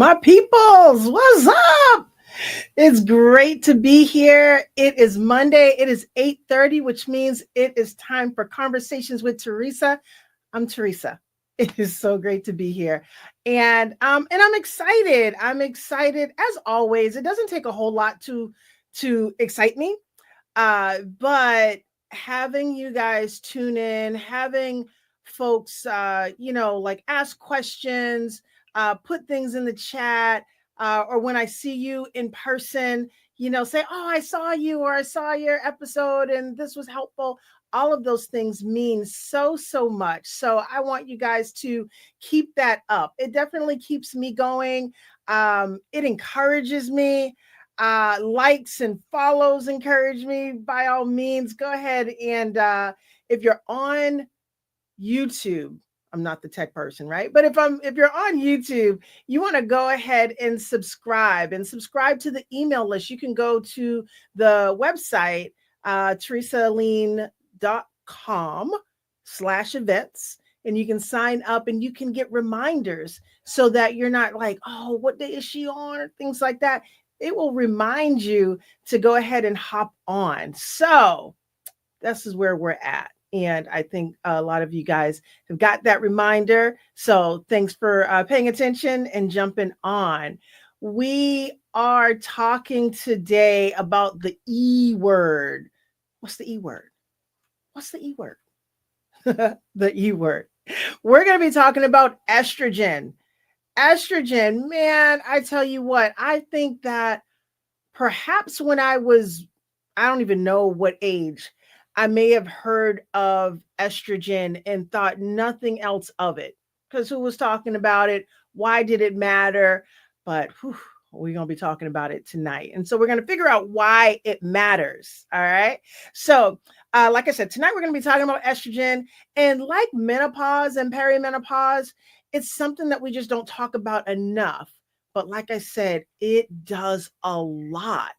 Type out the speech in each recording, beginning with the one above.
My peoples, what's up? It's great to be here. It is Monday. It is 8:30, which means it is time for Conversations with Teresa. I'm Teresa. It is so great to be here. And I'm excited. I'm excited as always. It doesn't take a whole lot to excite me. But having you guys tune in, having folks like ask questions, put things in the chat, or when I see you in person, say, oh, I saw you, or I saw your episode and this was helpful. All of those things mean so much. So I want you guys to keep that up. It definitely keeps me going. It encourages me. Likes and follows encourage me. By all means, go ahead and if you're on YouTube, I'm not the tech person, right? But if you're on YouTube, you want to go ahead and subscribe to the email list. You can go to the website, teresaaline.com/events, and you can sign up and you can get reminders so that you're not like, oh, what day is she on? Or things like that. It will remind you to go ahead and hop on. So this is where we're at. And I think a lot of you guys have got that reminder. So thanks for paying attention and jumping on. We are talking today about the E word. What's the E word? What's the E word? The E word. We're going to be talking about estrogen. Estrogen, man, I tell you what, I think that perhaps when I don't even know what age, I may have heard of estrogen and thought nothing else of it. Because who was talking about it? Why did it matter? But we're going to be talking about it tonight. And so we're going to figure out why it matters. All right. So, like I said, tonight we're going to be talking about estrogen. And like menopause and perimenopause, it's something that we just don't talk about enough. But like I said, it does a lot.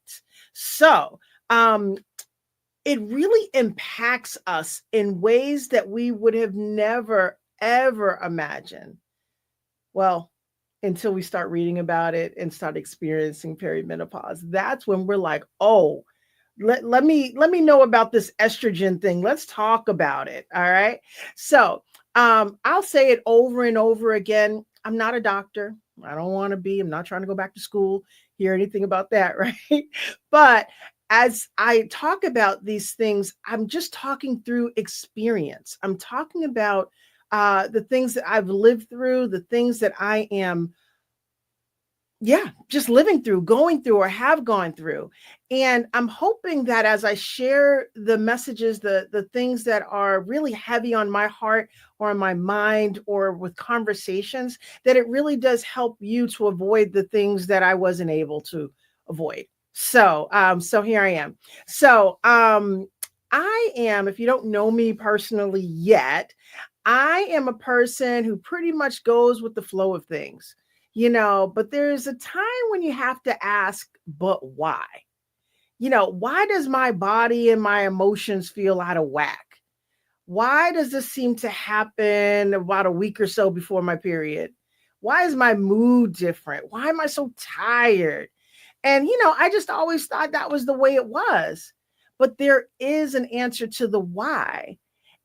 So, it really impacts us in ways that we would have never, ever imagined. Well, until we start reading about it and start experiencing perimenopause. That's when we're like, oh, let me know about this estrogen thing. Let's talk about it. All right. So I'll say it over and over again. I'm not a doctor. I don't want to be. I'm not trying to go back to school, hear anything about that, right? But as I talk about these things, I'm just talking through experience. I'm talking about the things that I've lived through, the things that I am, just living through, going through, or have gone through. And I'm hoping that as I share the messages, the things that are really heavy on my heart or on my mind or with conversations, that it really does help you to avoid the things that I wasn't able to avoid. So here I am. So I am, if you don't know me personally yet, I am a person who pretty much goes with the flow of things, but there's a time when you have to ask, but why? Why does my body and my emotions feel out of whack? Why does this seem to happen about a week or so before my period? Why is my mood different? Why am I so tired? And, I just always thought that was the way it was. But there is an answer to the why.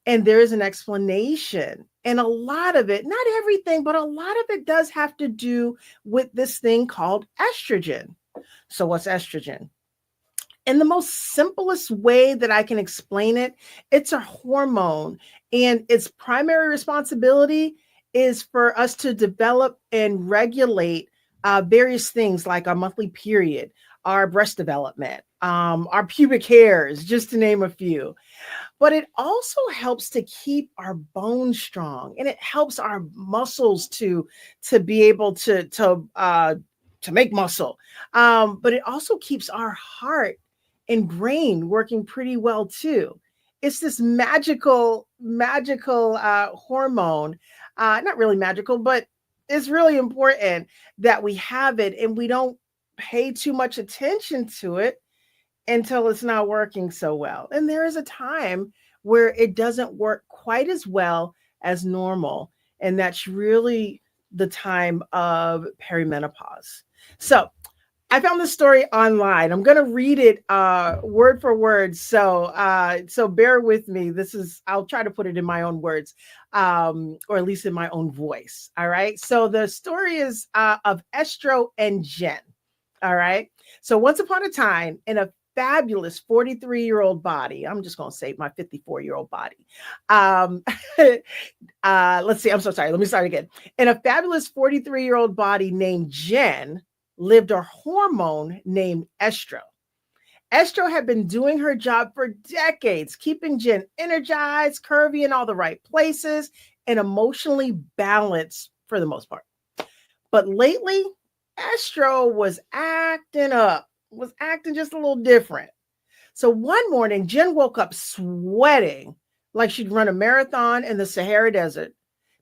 And there is an explanation. And a lot of it, not everything, but a lot of it does have to do with this thing called estrogen. So what's estrogen? In the most simplest way that I can explain it, it's a hormone. And its primary responsibility is for us to develop and regulate various things like our monthly period, our breast development, our pubic hairs, just to name a few. But it also helps to keep our bones strong, and it helps our muscles to be able to make muscle. But it also keeps our heart and brain working pretty well too. It's this magical hormone. Not really magical, but it's really important that we have it, and we don't pay too much attention to it until it's not working so well. And there is a time where it doesn't work quite as well as normal. And that's really the time of perimenopause. So I found this story online. I'm going to read it word for word. So bear with me. I'll try to put it in my own words, or at least in my own voice. All right. So the story is of Estro and Jen. All right. So once upon a time, in a fabulous 43-year-old body, I'm just going to say my 54-year-old body. Um, let's see. I'm so sorry. Let me start again. In a fabulous 43-year-old body named Jen lived a hormone named Estro. Estro had been doing her job for decades, keeping Jen energized, curvy in all the right places, and emotionally balanced for the most part. But lately, Estro was acting up, was acting just a little different. So one morning, Jen woke up sweating like she'd run a marathon in the Sahara Desert.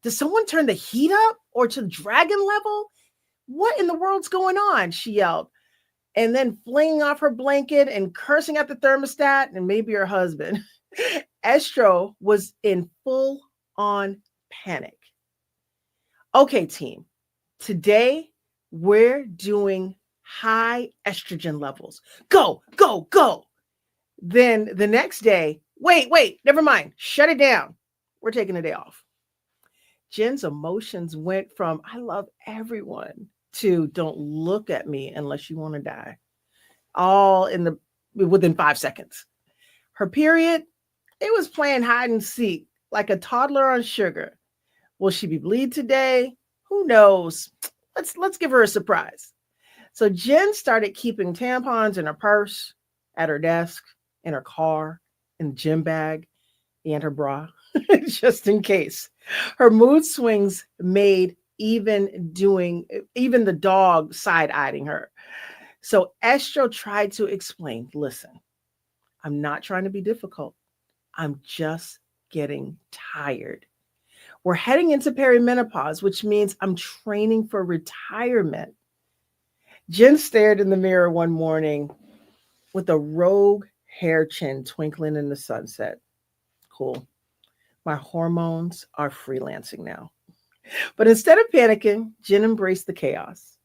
Did someone turn the heat up or to dragon level? What in the world's going on? She yelled, and then flinging off her blanket and cursing at the thermostat and maybe her husband. Estro was in full on panic. Okay, team, today we're doing high estrogen levels. Go, go, go. Then the next day, wait, never mind. Shut it down. We're taking a day off. Jen's emotions went from I love everyone to don't look at me unless you want to die. All in the within 5 seconds. Her period, it was playing hide and seek like a toddler on sugar. Will she be bleed today? Who knows? Let's give her a surprise. So Jen started keeping tampons in her purse, at her desk, in her car, in the gym bag, and her bra, just in case. Her mood swings made even the dog side-eyeing her. So Estro tried to explain, listen, I'm not trying to be difficult. I'm just getting tired. We're heading into perimenopause, which means I'm training for retirement. Jen stared in the mirror one morning with a rogue hair chin twinkling in the sunset. Cool. My hormones are freelancing now. But instead of panicking, Jen embraced the chaos.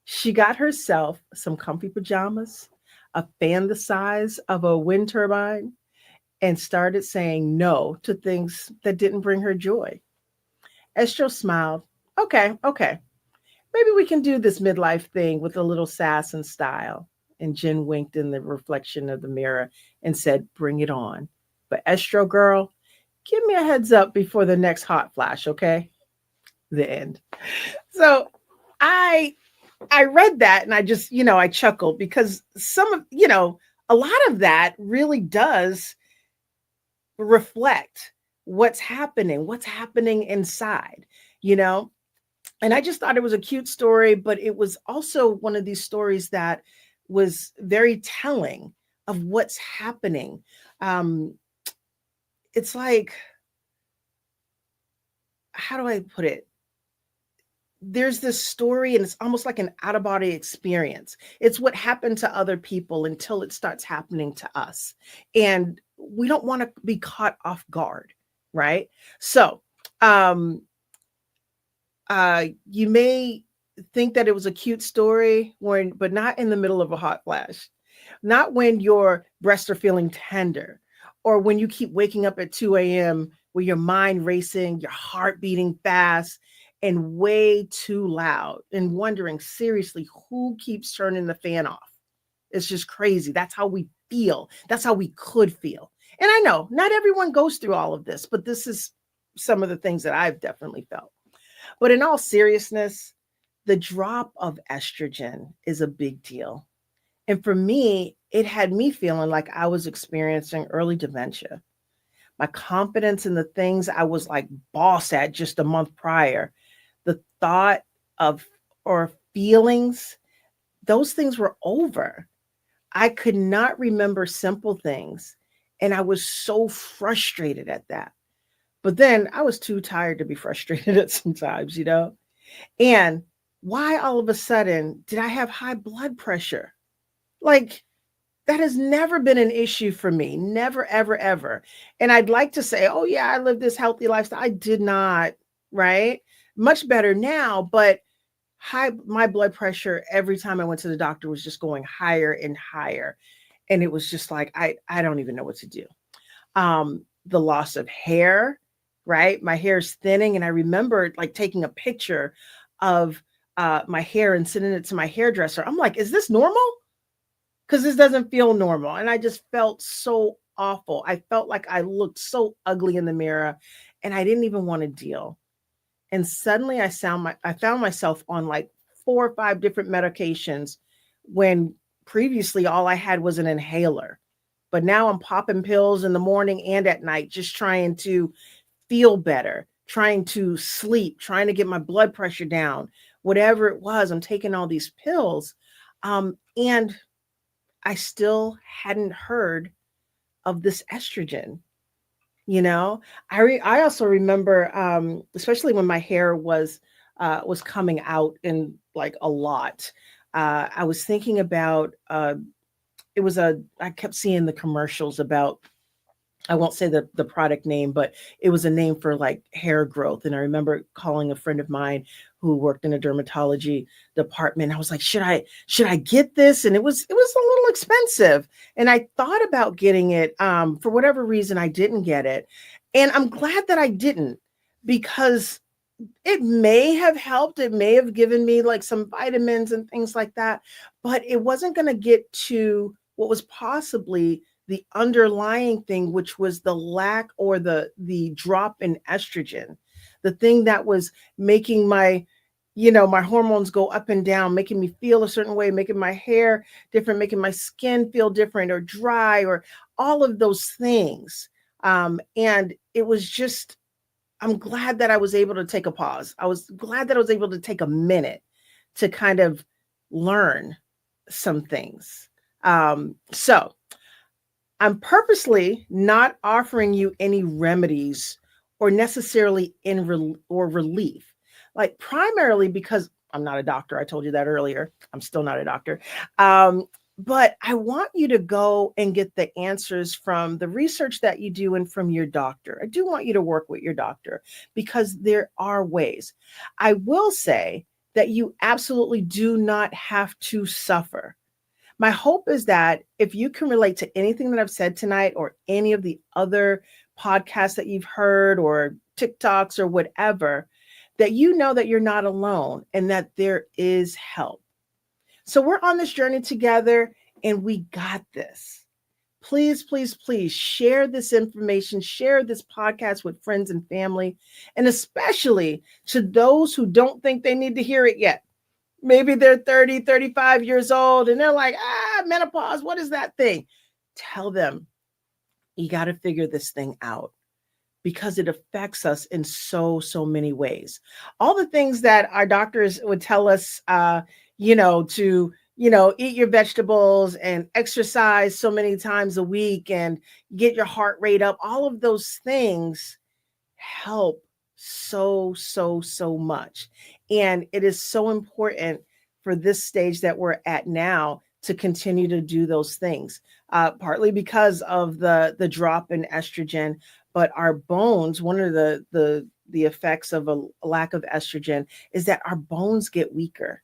She got herself some comfy pajamas, a fan the size of a wind turbine, and started saying no to things that didn't bring her joy. Estro smiled. Okay. Maybe we can do this midlife thing with a little sass and style. And Jen winked in the reflection of the mirror and said, bring it on. But Estro girl, give me a heads up before the next hot flash, okay? The end. So I read that and I just, I chuckled because a lot of that really does reflect what's happening inside, you know? And I just thought it was a cute story, but it was also one of these stories that was very telling of what's happening. It's like, how do I put it? There's this story and it's almost like an out of body experience. It's what happened to other people until it starts happening to us. And we don't want to be caught off guard, right? So, you may think that it was a cute story but not in the middle of a hot flash, not when your breasts are feeling tender or when you keep waking up at 2 a.m. with your mind racing, your heart beating fast and way too loud and wondering seriously who keeps turning the fan off. It's just crazy. That's how we feel. That's how we could feel. And I know not everyone goes through all of this, but this is some of the things that I've definitely felt. But in all seriousness, the drop of estrogen is a big deal. And for me, it had me feeling like I was experiencing early dementia. My confidence in the things I was like boss at just a month prior, the thought of or feelings, those things were over. I could not remember simple things. And I was so frustrated at that. But then I was too tired to be frustrated at sometimes, And why all of a sudden did I have high blood pressure? Like that has never been an issue for me. Never, ever, ever. And I'd like to say, oh yeah, I lived this healthy lifestyle. I did not, right? much better now, but my blood pressure every time I went to the doctor was just going higher and higher. And it was just like, I don't even know what to do. The loss of hair, right? My hair is thinning. And I remember like taking a picture of my hair and sending it to my hairdresser. I'm like, is this normal? Because this doesn't feel normal. And I just felt so awful. I felt like I looked so ugly in the mirror and I didn't even want to deal. And suddenly I found myself on like 4 or 5 different medications when previously all I had was an inhaler. But now I'm popping pills in the morning and at night, just trying to feel better, trying to sleep, trying to get my blood pressure down, whatever it was. I'm taking all these pills. And I still hadn't heard of this estrogen. You know, I also remember, especially when my hair was coming out in like a lot. I was thinking about it was a I kept seeing the commercials about, I won't say the product name, but it was a name for like hair growth. And I remember calling a friend of mine who worked in a dermatology department. I was like, should I get this? And it was a little expensive. And I thought about getting it. For whatever reason, I didn't get it. And I'm glad that I didn't, because it may have helped. It may have given me like some vitamins and things like that, but it wasn't going to get to what was possibly the underlying thing, which was the lack or the drop in estrogen, the thing that was making my hormones go up and down, making me feel a certain way, making my hair different, making my skin feel different or dry, or all of those things. And it was just, I'm glad that I was able to take a pause. I was glad that I was able to take a minute to kind of learn some things. So I'm purposely not offering you any remedies or necessarily or relief, like primarily because I'm not a doctor. I told you that earlier. I'm still not a doctor. Um, but I want you to go and get the answers from the research that you do and from your doctor. I do want you to work with your doctor because there are ways. I will say that you absolutely do not have to suffer. My hope is that if you can relate to anything that I've said tonight or any of the other podcasts that you've heard or TikToks or whatever, that you know that you're not alone and that there is help. So we're on this journey together and we got this. Please, please, please share this information, share this podcast with friends and family, and especially to those who don't think they need to hear it yet. Maybe they're 30, 35 years old and they're like, menopause, what is that thing? Tell them, you got to figure this thing out because it affects us in so, so many ways. All the things that our doctors would tell us, to, eat your vegetables and exercise so many times a week and get your heart rate up, all of those things help so, so, so much. And it is so important for this stage that we're at now to continue to do those things, partly because of the drop in estrogen, but our bones, one of the effects of a lack of estrogen is that our bones get weaker,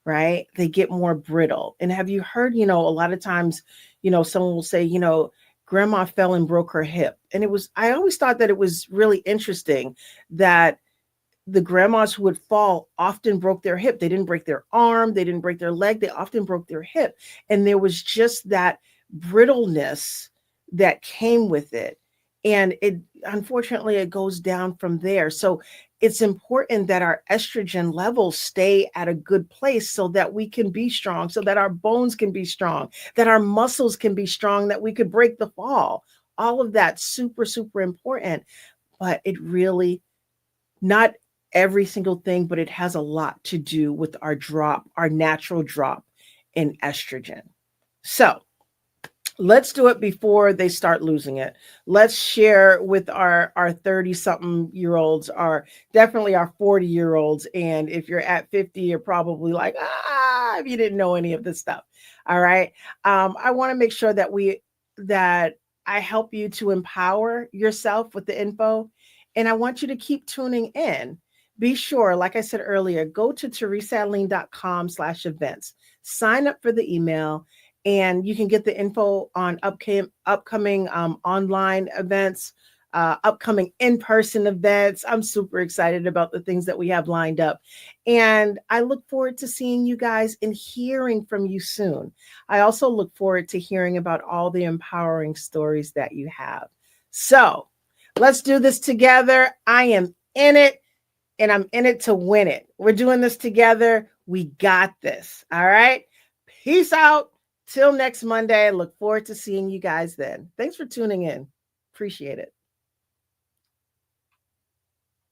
right? They get more brittle. And have you heard, a lot of times, someone will say, grandma fell and broke her hip. And I always thought that it was really interesting that the grandmas who would fall often broke their hip. They didn't break their arm, they didn't break their leg, they often broke their hip. And there was just that brittleness that came with it. And it unfortunately it goes down from there. So it's important that our estrogen levels stay at a good place so that we can be strong, so that our bones can be strong, that our muscles can be strong, that we could break the fall. All of that super, super important. But it really, not every single thing, but it has a lot to do with our natural drop in estrogen. So let's do it before they start losing it. Let's share with our 30 something year olds, our definitely our 40-year olds. And if you're at 50, you're probably like, if you didn't know any of this stuff. All right. I want to make sure that I help you to empower yourself with the info. And I want you to keep tuning in be sure, like I said earlier, go to teresaleen.com/events. Sign up for the email, and you can get the info on upcoming online events, upcoming in-person events. I'm super excited about the things that we have lined up. And I look forward to seeing you guys and hearing from you soon. I also look forward to hearing about all the empowering stories that you have. So let's do this together. I am in it, and I'm in it to win it. We're doing this together. We got this. All right. Peace out. Till next Monday. I look forward to seeing you guys then. Thanks for tuning in. Appreciate it.